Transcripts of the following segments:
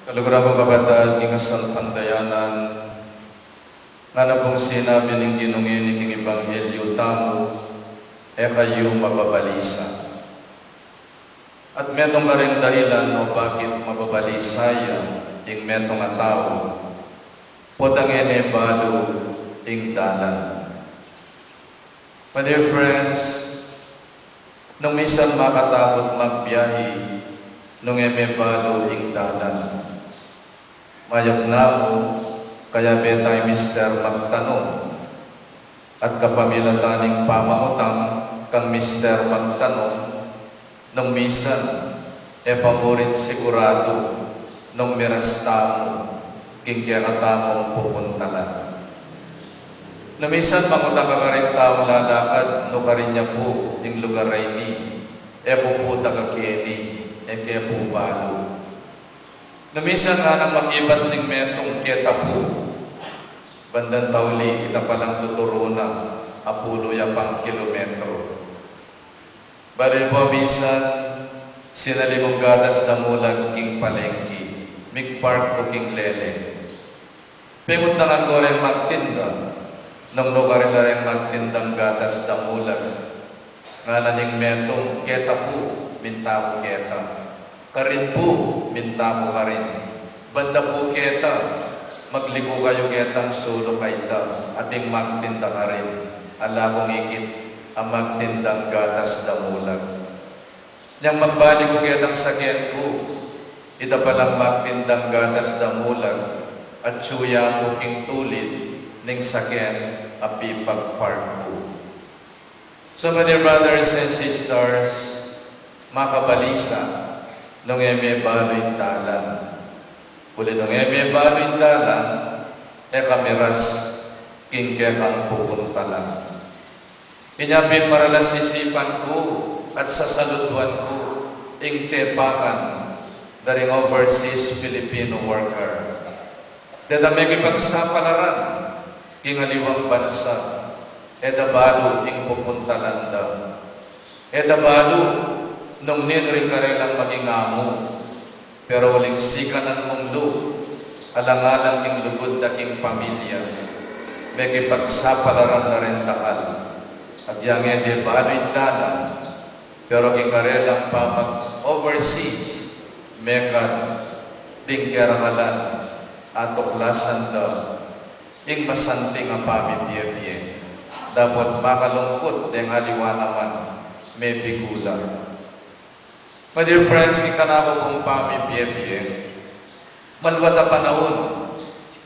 Kalugurang kabatad ng asal pandayanan nga na pong sinabi ng ginungin ng Ebanghelyo tamo kayo mababalisa. At metong ka rin dahilan o bakit mababalisaya yung metong nga tao podangin balo yung dalan. My dear friends, nung minsan makatakot magbiyahe nung balo yung dalan. Mayag na mo, kaya betay Mr. magtanong. At kapamilataning pamangutang kang Mr. magtanong, nung minsan, paborit sigurado, nung miras tamo, kingkiratamong pupuntalan. Nung minsan, mangutang ka rin tao lalakad, no ka rin niya po, yung lugar ay ni, puputa ka kini, kaya po balo. Numisan nga nang makibat ng metong keta po. Bandang tauli, ita palang tuturo na apulo ya pang kilometro. Bali po minsan, sinalimong gatas na mulag king palengki, migpark po king lele. Penguntangan ko rin magtinda, nang lugar na rin magtindang gatas na mulag. Nga naning metong keta po, minta po keta. Karin po, minta mo ka rin. Banda po keta, magligo kayo ketang sulo kaita, ating magtinda ka rin. Ala kong ikit, ang magtindang gatas damulag. Niyang magbalik ko ketang sakyan ko, ita palang magtindang gatas damulag, at tsuya ko king tulid, ning sakyan, api pagpark ko. So my dear brothers and sisters, makabalisa, nung balo'y dalan. Uli nung balo'y dalan, kamiras, kingke kang pupunta lang. Inyapin maralas sisipan ko at sasaluduan ko, ing tepakan, daring overseas Filipino worker. Dada may kipagsapalaran, kingaliwang bansa, balo ing pupunta landa. Balo, nung nilring ka rin ang maging amo, pero uling sikanan mong lu, alang-alang king lugod na king pamilya, may kipagsapalaran na rin takal. At yang hindi balo'y dalan, pero king ka rin ang pamag-overseas, may ka tingkerakalan, at tuklasan da, ing masanting ang pamibiyebye. Dapat makalungkot ng aliwa naman, may bigulan. My dear friends, ikanako kong pamibiyebye, malwat na panahon,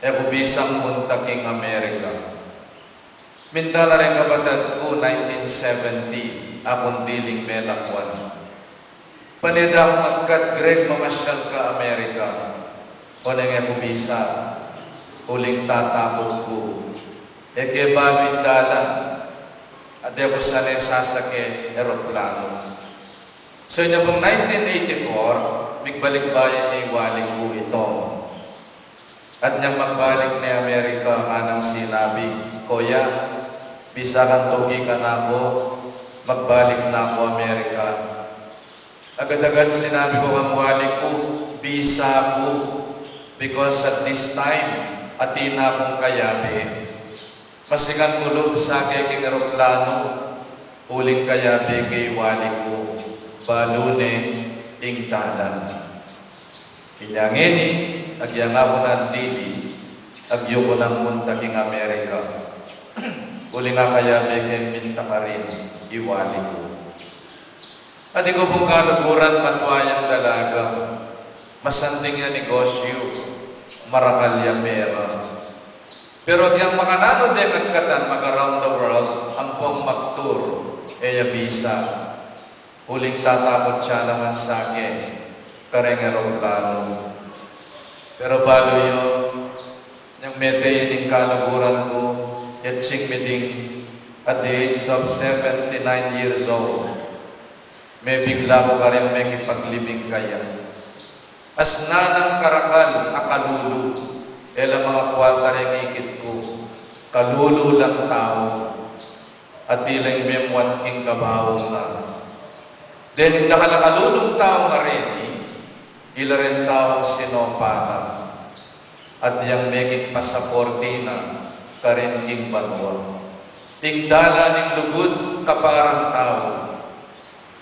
kubisang punta king Amerika. Mindala rin kabatad ko, 1970, akong diling melakwan. Panidang magkat Greg mamasyal ka Amerika, o nang kubisa, huling tatakot ko. Bago'y dalan, at ako sanay sasake aeroplano. So yun pong 1984, migbalik bayan niya iwaling po ito. At niyang magbalik ni Amerika, anang sinabi, Kuya, bisa kang tugi ka na ako, magbalik na ako Amerika. Agad-agad sinabi ko ang walik ko, bisa ko, because at this time, atina akong kayabi. Masikan tulog sa aking aeroplano, uling kayabi kay walik ko. Balune ing dalan. Inyangini, agyang ako ng dili, agyo ko ng munta king Amerika. Uli nga kaya beken minta ka rin, iwali ko. At ikaw pong kaluguran matwayang dalaga, masanting na negosyo, marakal ya pera. Pero agyang mga nanod katan mag-around the world, ang pong mag-tour, bisa. Huling tatakot siya naman sa akin, kareng aeroplano. Pero balo yun, yung metayin ng kaluguran ko, yetsing miding at the age of 79 years old, may bigla ko ka rin may kipaglibing kaya. As nanang karakal, akalulu, mga kwata rin ikit ko, kalulu lang tao, at ilang memwan king kabawang na. Then, nakakalulong tao nga rin, ila rin taong sinopana, at yang megit pasaporte na karin king banwa. Ing dala ning lugod kaparang tao,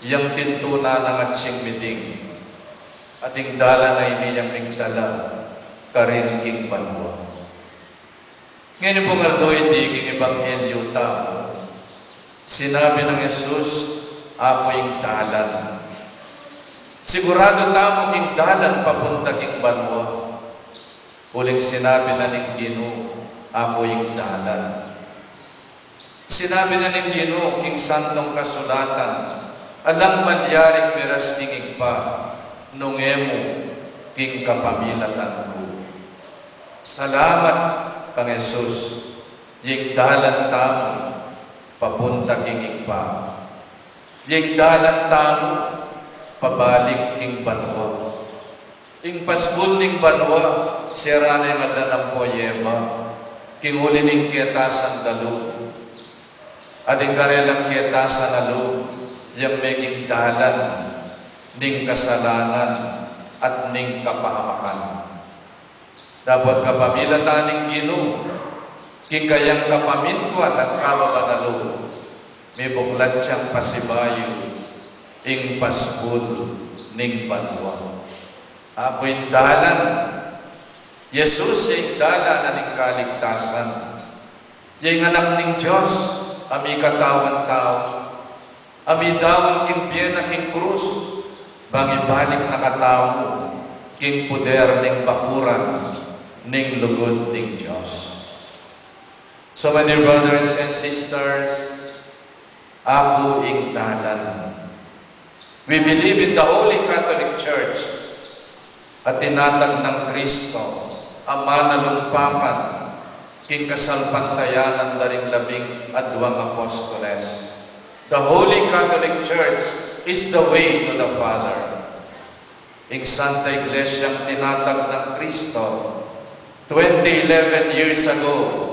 yang tintuna ng atsing miding, at ing dala na iniyang migdala karin king banwa. Ngayon po nga doon diging ebanghelyo tao, sinabi ng Jesus, ako ing dalan. Sigurado tamo king dalan papunta king banwa. Uling sinabi na ning Ginoo, ako ing dalan. Sinabi na ning Ginoo king santong kasulatan, alang manyaring miras tingig pa, nungemo king kapamilatan ko. Salamat kang Jesus, yung dalan tamo, papunta king igpa. Yung dalan tamo, pabalik king banwa. Ing paskul ning banwa, sira na yung madanang poyema, king huli ning ketasan dalo. Ading karelang ketasan dalo, yung meging dalan, ning kasalanan, at ning kapahamakan. Dapat kapamilatan ning Ginoo, king kayang kapamintuan at kababanalo, may buklat siyang pasibayo, ing paskul ning banwa. Apo'y dalan, Jesus yung dalan na ning kaligtasan. Yung anak ning Diyos, ami katawan tao, ami dawon king piyena king krus, bangibalik na katao, king puder ning bakuran, ning lugod ning Diyos. So my dear brothers and sisters, ako ing dalan. We believe in the Holy Catholic Church at tinatag ng Kristo, Ama na lumpakan, king kasalpantayanan daring 12 apostoles. The Holy Catholic Church is the way to the Father. Ing Santa Iglesia tinatag ng Kristo 2011 years ago,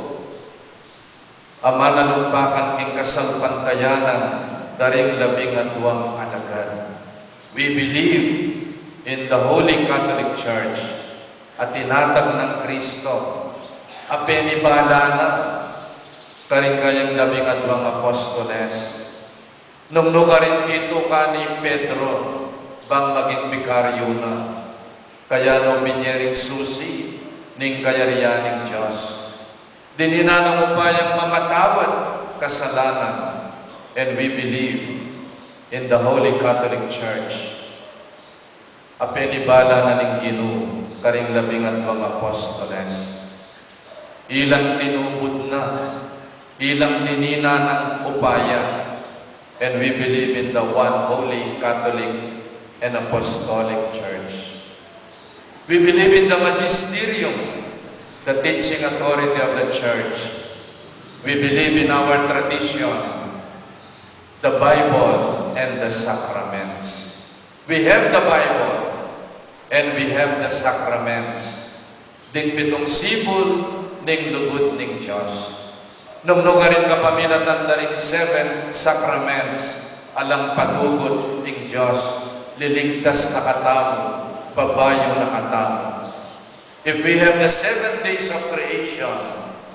Ama na lumpakan king kasalpantayanan daring 12 alagad. We believe in the Holy Catholic Church at tinatag ng Kristo, apenibala na karing kayang 12 apostoles. Nung lugarin dito ka ni Pedro, bang maging bikaryo na, kaya nung binyering susi, ning kayariyaning Diyos. Dininanang upayang mamatawad kasalanan, and we believe in the Holy Catholic Church. Apenibala na ning Ginoo, karing 12 apostoles. Ilang tinubod na, ilang dinina ng upaya, and we believe in the one Holy Catholic and Apostolic Church. We believe in the magisterium, the teaching authority of the Church. We believe in our tradition, the Bible, and the sacraments. We have the Bible, and we have the sacraments. Ding pitong sibol, ning lugod ning Diyos. Nung lugarin kapaminatan daring 7 sacraments, alang patugot ning Diyos, liligtas na katamo, babayo na katamo. If we have the 7 days of creation,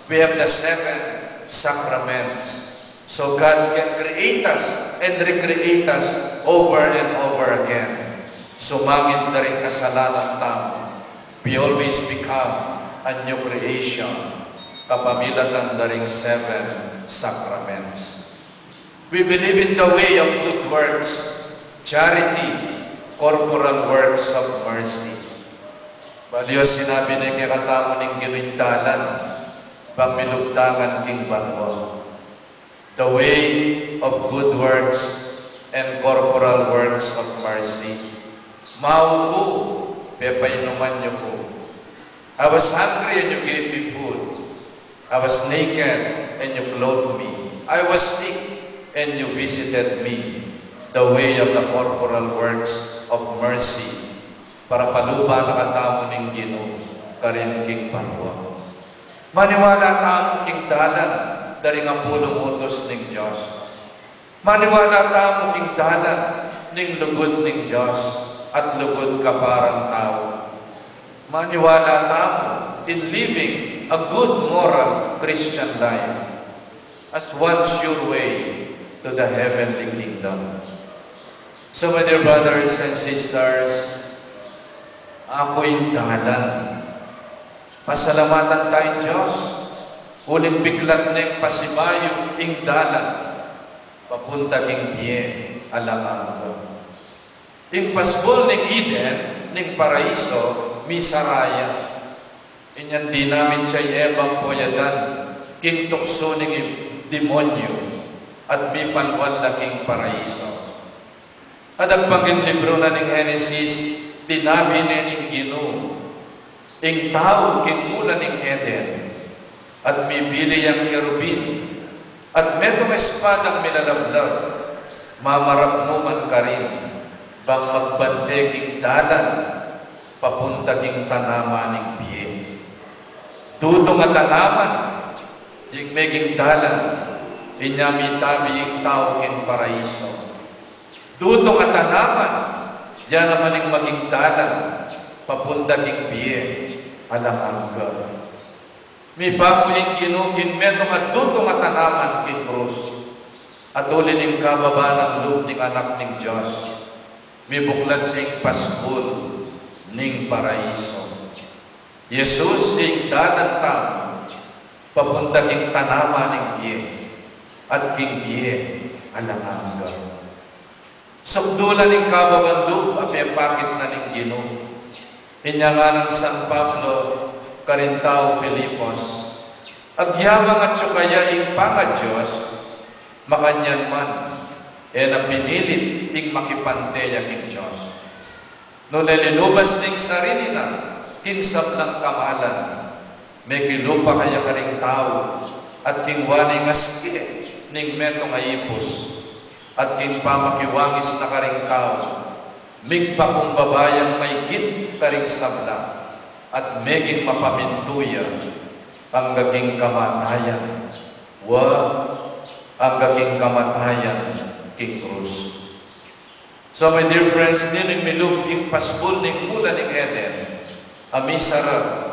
we have the 7 sacraments. So God can create us and recreate us over and over again. Sumangit na rin kasalanan tamo. We always become a new creation. Kapamilatan na rin 7 sacraments. We believe in the way of good works, charity, corporal works of mercy. Baliw sinabi na ikatamo ning ginindalan, pamilugtangan king banwa. The way of good works and corporal works of mercy. Maupo, pepainuman niyo po. I was hungry and you gave me food. I was naked and you clothed me. I was sick and you visited me. The way of the corporal works of mercy. Para paluba na katamo ning Ginoo, karin king banwa. Maniwala tamo king dalan, dari nga pulong utos ning Diyos. Maniwala tamo king dalan, ning lugod ning Diyos. at lugod ka parang tao. Maniwala tamo in living a good moral Christian life as one sure way to the heavenly kingdom. So my dear brothers and sisters, ako'y dalan. Pasalamatan tayong Diyos. Uling biglat ng pasibayo ing dalan. Papunta king piye alangan ko. Ing pasbol ng Eden, ng paraiso, misaraya. Inyan di namin siya'y ebang poyadan, king tukso ng demonyo, at mi panwan na king paraiso. At ang paging libro na ng Genesis, tinabi ng Ginoo, ing tao king mula ng Eden, at mibili ang kerubin, at metong espadang milalablag, mamarapnuman ka rin, bang magbante king dalan, papunta king tanama ng piye. Dudong at tanaman, yung meging dalan, inyamitabi yung tao king paraiso. Dudong at tanaman, yan naman yung maging dalan, papunta king piye, alangan ka. May bago yung ginukin, metong at dudong at tanaman king krus. At uli ng kababa ng loob ng anak ng Diyos. May buklat siyang pasbol ng paraiso. Jesus sing dalan tamo, papunta king tanama ng piye, at king piye, alangan ka. Sukdulan ng kababang loob, apepakit na ng Ginoo. Inya nga ng San Pablo, Karintao, Filipos, agyabang at sukaya ing panga Diyos, makanyan man, na pinilit ing makipanteya king Diyos. No nalilubas ning sarili na, kinsap ng kamalan, may kilupa kaya ka ring tao, at kingwani ngaski ning metong ayipos, at king pamakiwangis na ka ring tao, migpakumbabayang may git ka ring sabla, at meging mapamintuya, ang gaging kamatayan, ang gaging kamatayan, king krus. So my dear friends, niling milub king pasbol ning mula ning Eden, amisara,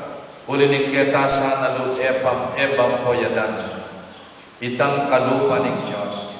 uli ning ketasa na lub ebang poyadan, itang kalupa ning Diyos.